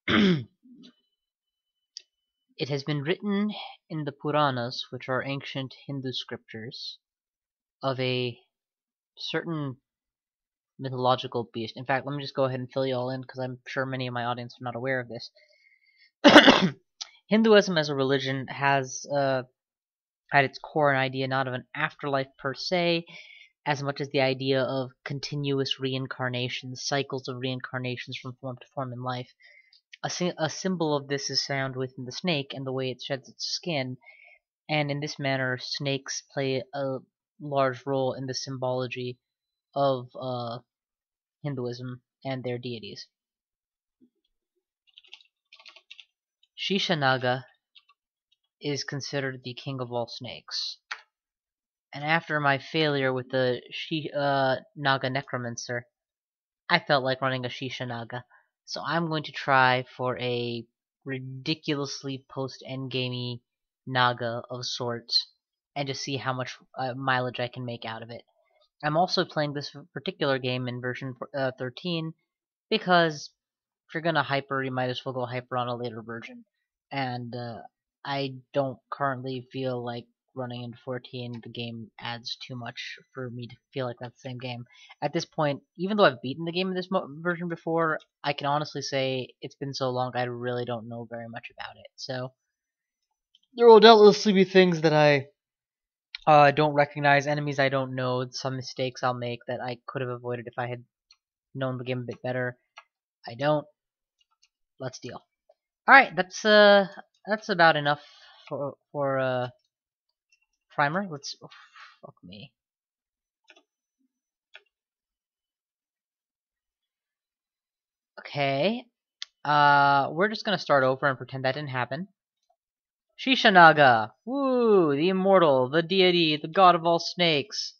It has been written in the Puranas, which are ancient Hindu scriptures, of a certain mythological beast. In fact, let me just go ahead and fill you all in, because I'm sure many of my audience are not aware of this. Hinduism as a religion has at its core an idea not of an afterlife per se, as much as the idea of continuous reincarnations, cycles of reincarnations from form to form in life. A symbol of this is found within the snake and the way it sheds its skin, and in this manner snakes play a large role in the symbology of Hinduism and their deities. Sheshanaga is considered the king of all snakes. And after my failure with the Naga Necromancer, I felt like running a Sheshanaga. So I'm going to try for a ridiculously post-endgamey Naga of sorts, and just see how much mileage I can make out of it. I'm also playing this particular game in version 13, because if you're gonna hyper, you might as well go hyper on a later version. And I don't currently feel like running into 14. The game adds too much for me to feel like that's the same game. At this point, even though I've beaten the game in this version before, I can honestly say it's been so long I really don't know very much about it. So there will doubtlessly be things that I don't recognize, enemies I don't know, some mistakes I'll make that I could have avoided if I had known the game a bit better. I don't. Let's deal. Alright, that's about enough for primer. Let's fuck me. Okay. We're just gonna start over and pretend that didn't happen. Sheshanaga! Woo! The immortal, the deity, the god of all snakes.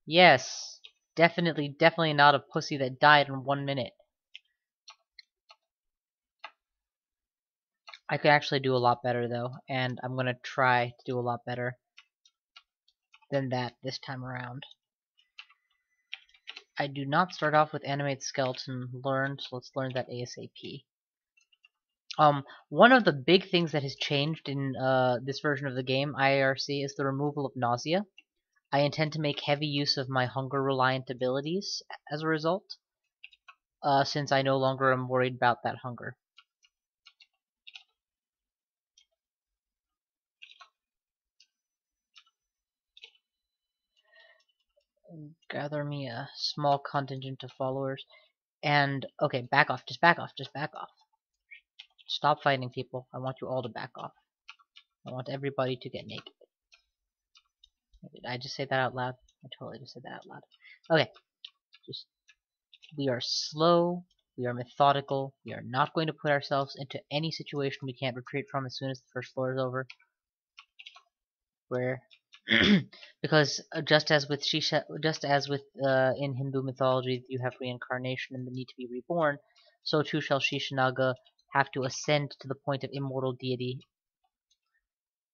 Yes. Definitely not a pussy that died in 1 minute. I could actually do a lot better though, and I'm gonna try to do a lot better than that this time around. I do not start off with animate skeleton learned, so let's learn that ASAP. One of the big things that has changed in this version of the game, IARC, is the removal of nausea. I intend to make heavy use of my hunger-reliant abilities as a result, since I no longer am worried about that hunger. Gather me a small contingent of followers, and okay, back off, just back off, just back off. Stop fighting people. I want you all to back off. I want everybody to get naked. Did I just say that out loud? I totally just said that out loud. Okay. We are slow, we are methodical, we are not going to put ourselves into any situation we can't retreat from as soon as the first floor is over. Where because just as with in Hindu mythology you have reincarnation and the need to be reborn, so too shall Sheshanaga have to ascend to the point of immortal deity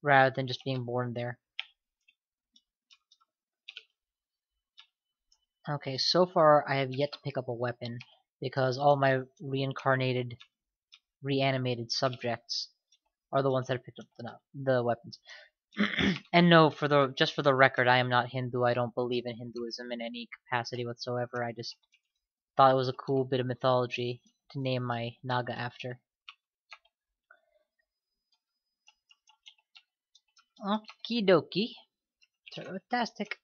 rather than just being born there. Okay, so far I have yet to pick up a weapon, because all my reanimated subjects are the ones that have picked up the weapons. And no, just for the record, I am not Hindu. I don't believe in Hinduism in any capacity whatsoever. I just thought it was a cool bit of mythology to name my Naga after. Okie dokie. Fantastic.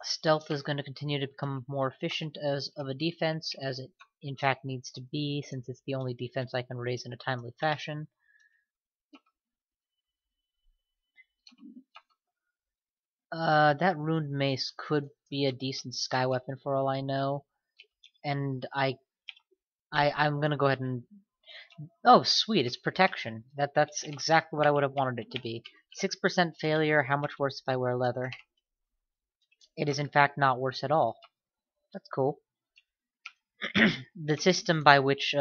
Stealth is going to continue to become more efficient as of a defense, as it in fact needs to be, since it's the only defense I can raise in a timely fashion. That runed mace could be a decent sky weapon for all I know, and I'm gonna go ahead and oh sweet, it's protection. That's exactly what I would have wanted it to be. 6% failure. How much worse if I wear leather? It is in fact not worse at all. That's cool. The system by which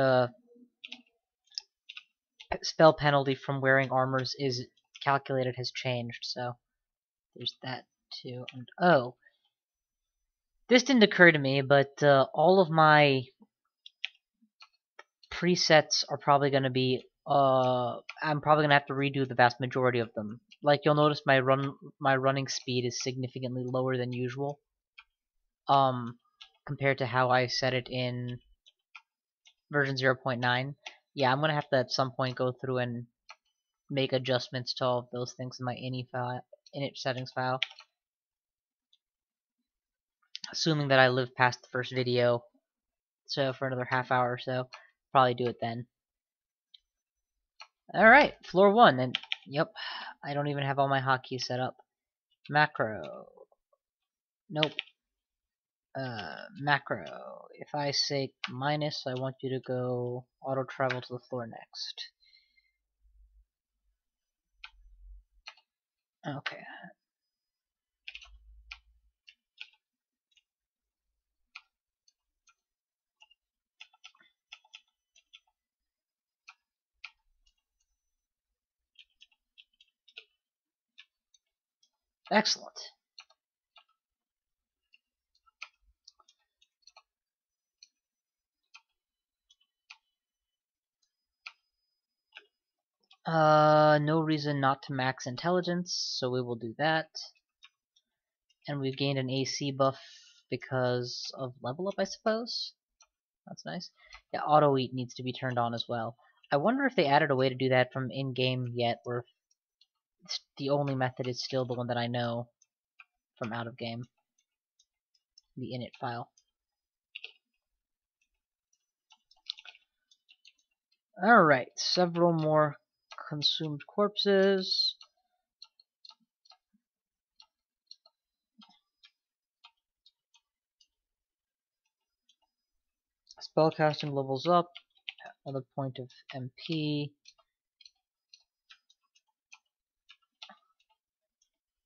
spell penalty from wearing armors is calculated has changed, so there's that too. And oh, this didn't occur to me, but all of my presets are probably going to be I'm probably going to have to redo the vast majority of them. Like you'll notice my running speed is significantly lower than usual compared to how I set it in version 0.9. Yeah, I'm going to have to at some point go through and make adjustments to all of those things in my init settings file. Assuming that I live past the first video, so for another half hour or so, probably do it then. Alright, floor 1, and yep, I don't even have all my hotkeys set up. Macro. Nope. Macro. If I say minus, I want you to go auto travel to the floor next. Okay. Excellent. No reason not to max intelligence, so we will do that. And we've gained an AC buff because of level up, I suppose. That's nice. Yeah, auto eat needs to be turned on as well. I wonder if they added a way to do that from in-game yet, or if the only method is still the one that I know from out of game. The init file. Alright, several more consumed corpses. Spellcasting levels up. Another point of MP.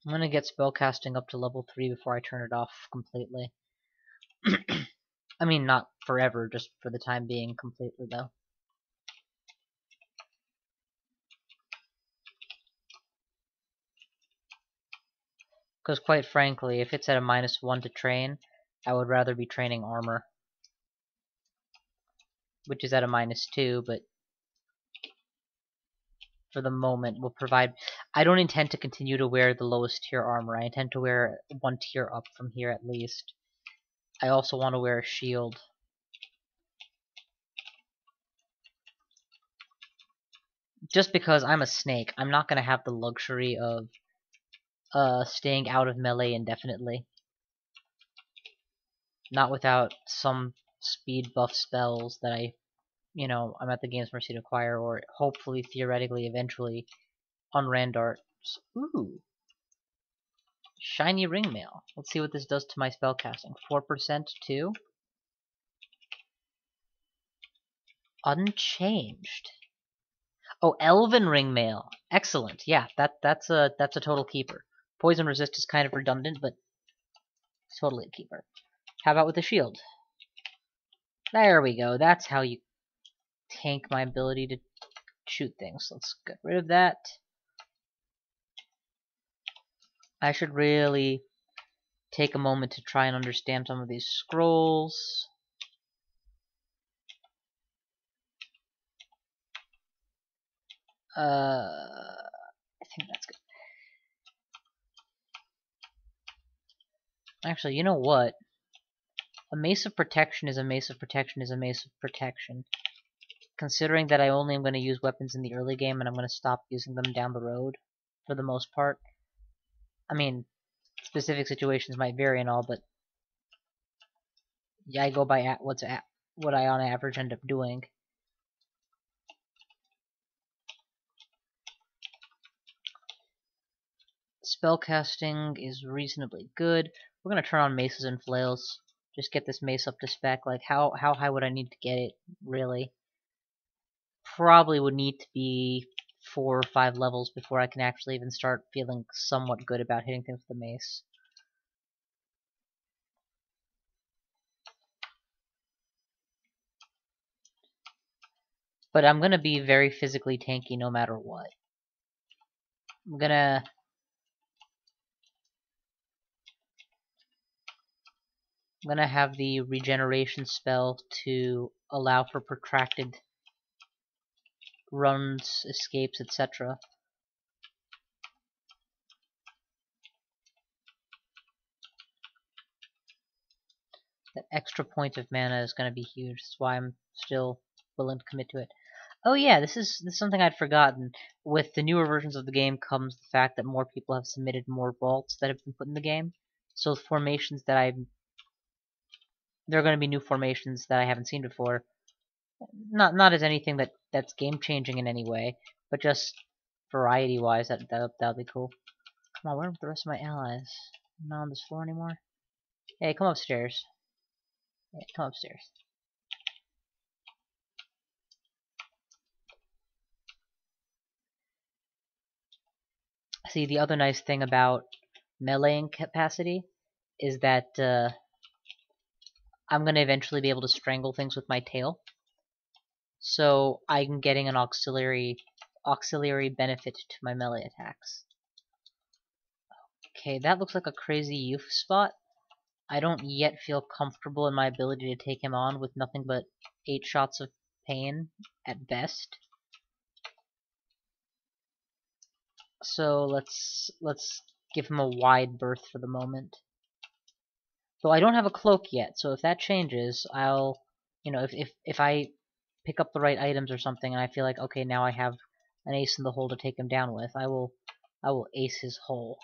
I'm gonna get spellcasting up to level 3 before I turn it off completely. I mean, not forever, just for the time being completely, though. Because quite frankly, if it's at a -1 to train, I would rather be training armor. Which is at a -2, but for the moment will provide... I don't intend to continue to wear the lowest tier armor. I intend to wear one tier up from here at least. I also want to wear a shield. Just because I'm a snake, I'm not going to have the luxury of staying out of melee indefinitely. Not without some speed buff spells that I'm at the game's mercy to acquire, or hopefully, theoretically, eventually, on Randarts. Ooh! Shiny Ringmail. Let's see what this does to my spellcasting. 4% too? Unchanged. Oh, Elven Ringmail. Excellent. Yeah, that's a total keeper. Poison resist is kind of redundant, but totally a keeper. How about with the shield? There we go. That's how you tank my ability to shoot things. Let's get rid of that. I should really take a moment to try and understand some of these scrolls. I think that's good. Actually, you know what? A Mace of Protection is a Mace of Protection is a Mace of Protection. Considering that I only am going to use weapons in the early game and I'm going to stop using them down the road, for the most part. I mean, specific situations might vary and all, but yeah, I go by what I on average end up doing. Spellcasting is reasonably good. We're going to turn on maces and flails. Just get this mace up to spec. Like, how high would I need to get it, really? Probably would need to be 4 or 5 levels before I can actually even start feeling somewhat good about hitting things with the mace. But I'm going to be very physically tanky no matter what. I'm going to have the regeneration spell to allow for protracted runs, escapes, etc. That extra point of mana is going to be huge. That's why I'm still willing to commit to it. Oh yeah, this is something I'd forgotten. With the newer versions of the game comes the fact that more people have submitted more vaults that have been put in the game. So formations that there are going to be new formations that I haven't seen before. Not as anything that's game changing in any way, but just variety wise, that'll be cool. Come on, where are the rest of my allies? I'm not on this floor anymore. Hey, come upstairs. Yeah, come upstairs. See, the other nice thing about meleeing capacity is that I'm going to eventually be able to strangle things with my tail. So I'm getting an auxiliary benefit to my melee attacks. Okay, that looks like a crazy youth spot. I don't yet feel comfortable in my ability to take him on with nothing but 8 shots of pain at best. So let's give him a wide berth for the moment. Though I don't have a cloak yet, so if that changes, I'll, if I pick up the right items or something and I feel like, okay, now I have an ace in the hole to take him down with, I will ace his hole,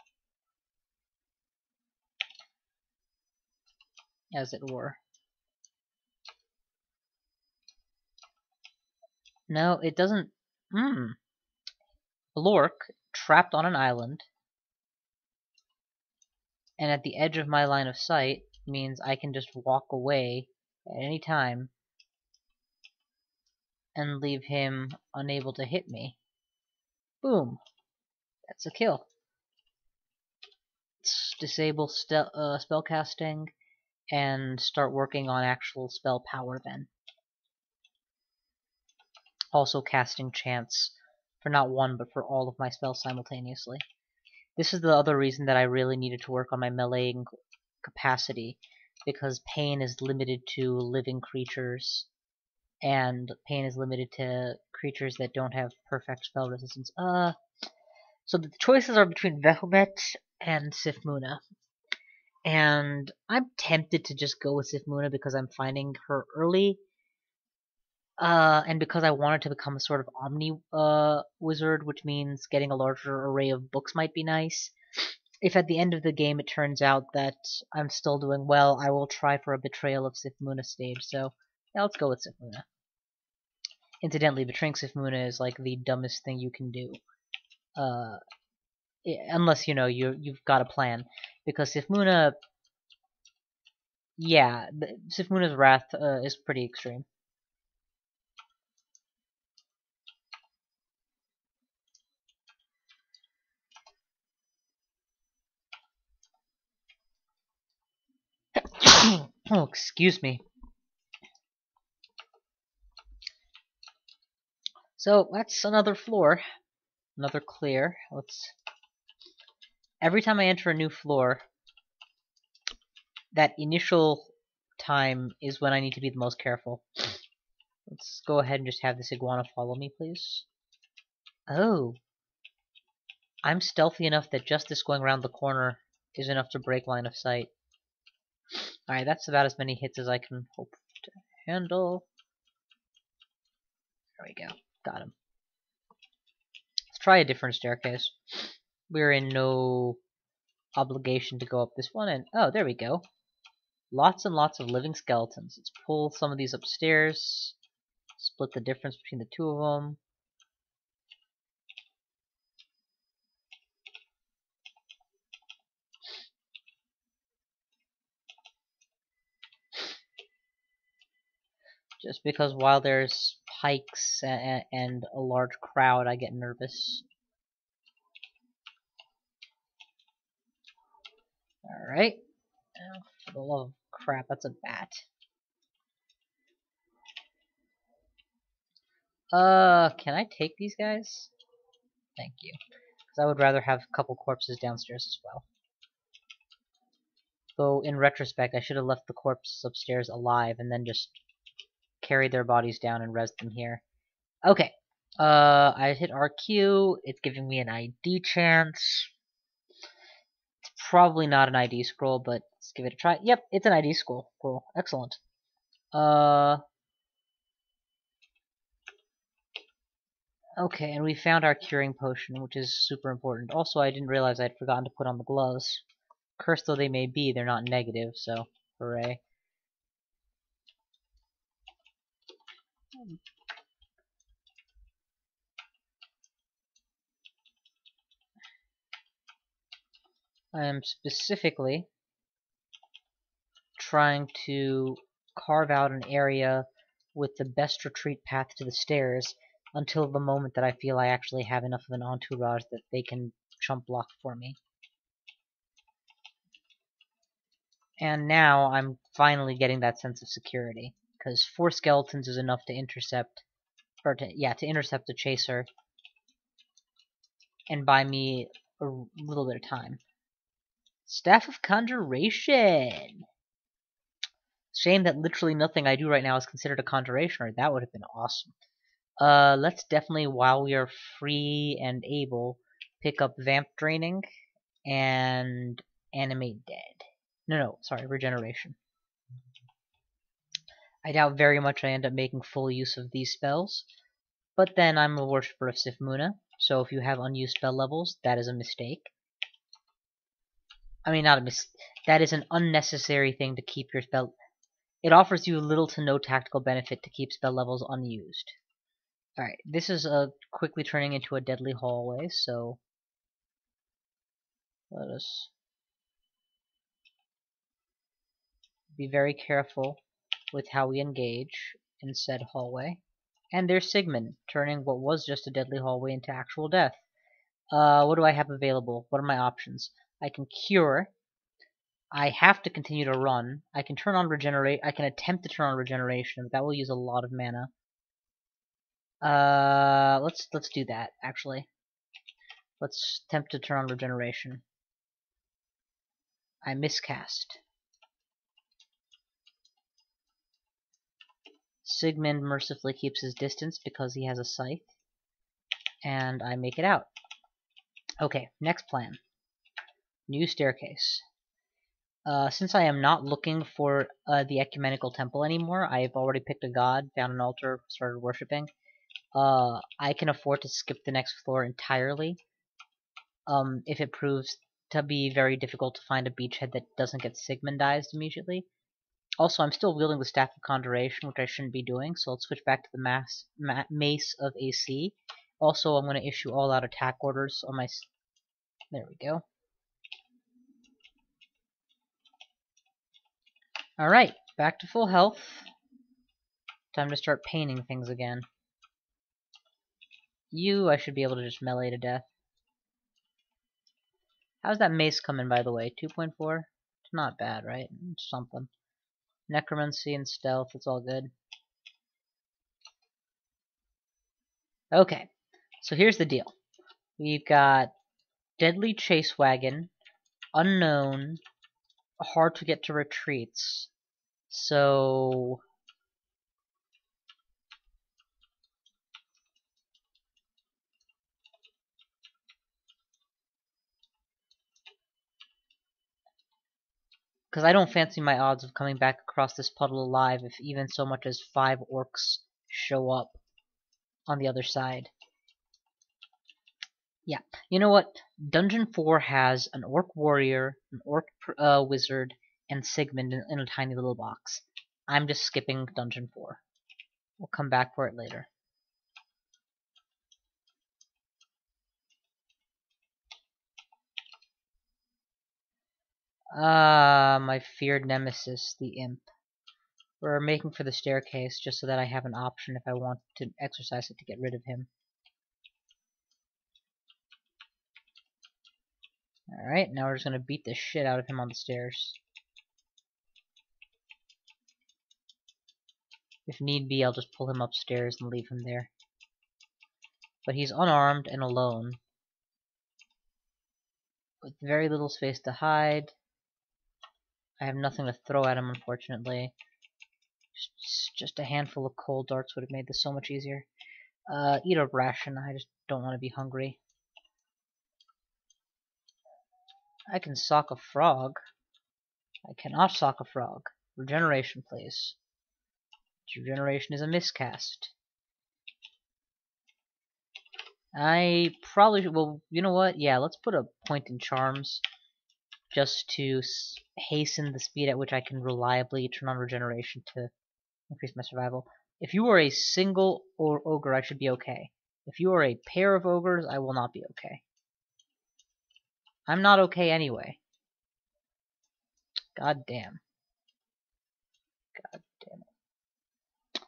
as it were. No, it doesn't. Blork, trapped on an island, and at the edge of my line of sight means I can just walk away at any time and leave him unable to hit me. Boom. That's a kill. Let's disable spellcasting and start working on actual spell power then. Also casting chance for not one but for all of my spells simultaneously. This is the other reason that I really needed to work on my meleeing capacity, because pain is limited to living creatures, and pain is limited to creatures that don't have perfect spell resistance. So the choices are between Vehumet and Sifmuna. And I'm tempted to just go with Sifmuna because I'm finding her early, and because I wanted to become a sort of omni wizard, which means getting a larger array of books might be nice. If at the end of the game it turns out that I'm still doing well, I will try for a Betrayal of Sifmuna stage, so yeah, let's go with Sifmuna. Incidentally, betraying Sifmuna is like the dumbest thing you can do. Unless, you've got a plan. Because Sifmuna, yeah, Sifmuna's wrath is pretty extreme. Oh, excuse me. So that's another floor, another clear. Every time I enter a new floor, that initial time is when I need to be the most careful. Let's go ahead and just have this iguana follow me, please. Oh, I'm stealthy enough that just this going around the corner is enough to break line of sight. Alright, that's about as many hits as I can hope to handle. There we go. Got him. Let's try a different staircase. We're in no obligation to go up this one, and oh, there we go. Lots and lots of living skeletons. Let's pull some of these upstairs. Split the difference between the two of them. Just because while there's pikes and a large crowd, I get nervous. Alright. Oh, for the love of crap, that's a bat. Can I take these guys? Thank you. Because I would rather have a couple corpses downstairs as well. Though, in retrospect, I should have left the corpses upstairs alive and then just carried their bodies down and res them here. Okay, I hit RQ. It's giving me an ID chance. It's probably not an ID scroll, but let's give it a try. Yep, it's an ID scroll. Cool. Excellent. Okay, and we found our curing potion, which is super important. Also, I didn't realize I'd forgotten to put on the gloves. Cursed though they may be, they're not negative, so hooray. I am specifically trying to carve out an area with the best retreat path to the stairs until the moment that I feel I actually have enough of an entourage that they can chump block for me. And now I'm finally getting that sense of security, because 4 skeletons is enough to intercept, to intercept the chaser and buy me a little bit of time. Staff of Conjuration! Shame that literally nothing I do right now is considered a conjuration, or that would have been awesome. Let's definitely, while we are free and able, pick up Vamp Draining and Animate Dead. No, sorry, Regeneration. I doubt very much I end up making full use of these spells, but then I'm a worshipper of Sifmuna, so if you have unused spell levels, that is a mistake. I mean, not a that is an unnecessary thing to keep your spell. It offers you little to no tactical benefit to keep spell levels unused. Alright, this is quickly turning into a deadly hallway, so let us be very careful with how we engage in said hallway. And there's Sigmund, turning what was just a deadly hallway into actual death. What do I have available? What are my options? I can cure. I have to continue to run. I can turn on regenerate. I can attempt to turn on regeneration, but that will use a lot of mana. Let's do that, actually. Let's attempt to turn on regeneration. I miscast. Sigmund mercifully keeps his distance because he has a scythe. And I make it out. Okay, next plan. New staircase. Since I am not looking for the ecumenical temple anymore, I have already picked a god, found an altar, started worshipping. I can afford to skip the next floor entirely. If it proves to be very difficult to find a beachhead that doesn't get Sigmundized immediately. Also, I'm still wielding the Staff of Conjuration, which I shouldn't be doing, so let's switch back to the Mace of AC. Also, I'm going to issue all-out attack orders on my... There we go. Alright, back to full health. Time to start painting things again. You, I should be able to just melee to death. How's that mace coming, by the way? 2.4? It's not bad, right? It's something. Necromancy and stealth, it's all good. Okay, so here's the deal. We've got Deadly Chase Wagon, Unknown, hard to get to retreats. So... because I don't fancy my odds of coming back across this puddle alive if even so much as 5 orcs show up on the other side. Yeah, you know what? Dungeon 4 has an orc warrior, an orc wizard, and Sigmund in a tiny little box. I'm just skipping Dungeon 4. We'll come back for it later. My feared nemesis, the imp. We're making for the staircase just so that I have an option if I want to exercise it to get rid of him. Alright, now we're just gonna beat the shit out of him on the stairs. If need be, I'll just pull him upstairs and leave him there. But he's unarmed and alone, with very little space to hide. I have nothing to throw at him, unfortunately. Just a handful of cold darts would have made this so much easier. Eat a ration. I just don't want to be hungry. I can sock a frog. I cannot sock a frog. Regeneration, please. Regeneration is a miscast. I probably should, well, you know what? Yeah, let's put a point in charms just to hasten the speed at which I can reliably turn on regeneration to increase my survival. If you are a single ogre, I should be okay. If you are a pair of ogres, I will not be okay. I'm not okay anyway. God damn. God damn it.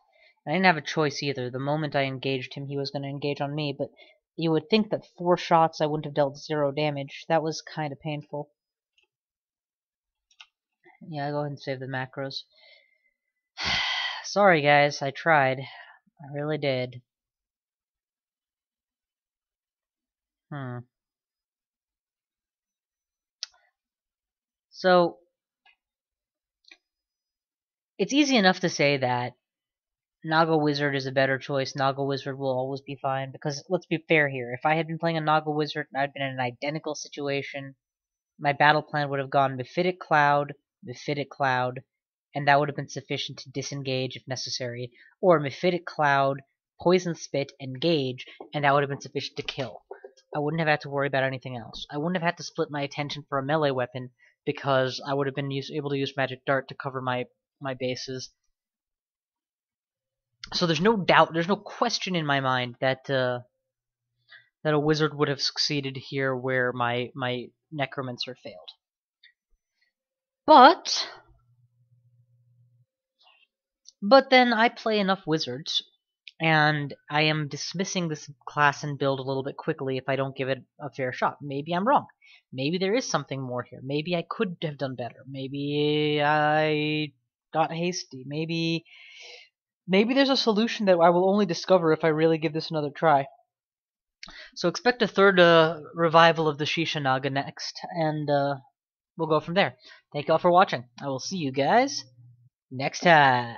I didn't have a choice either. The moment I engaged him, he was going to engage on me, but you would think that 4 shots I wouldn't have dealt 0 damage. That was kind of painful. Yeah, go ahead and save the macros. Sorry guys, I tried. I really did. So, it's easy enough to say that Naga Wizard is a better choice. Naga Wizard will always be fine, because let's be fair here. If I had been playing a Naga Wizard and I'd been in an identical situation, my battle plan would have gone Mephitic Cloud, and that would have been sufficient to disengage if necessary, or Mephitic Cloud, Poison Spit, Engage, and that would have been sufficient to kill. I wouldn't have had to worry about anything else. I wouldn't have had to split my attention for a melee weapon, because I would have been able to use Magic Dart to cover my bases. So there's no doubt, there's no question in my mind that that a wizard would have succeeded here where my necromancer failed. But then I play enough wizards, and I am dismissing this class and build a little bit quickly if I don't give it a fair shot. Maybe I'm wrong. Maybe there is something more here. Maybe I could have done better. Maybe I got hasty. Maybe there's a solution that I will only discover if I really give this another try. So expect a third revival of the Sheshanaga next, and we'll go from there. Thank you all for watching. I will see you guys next time.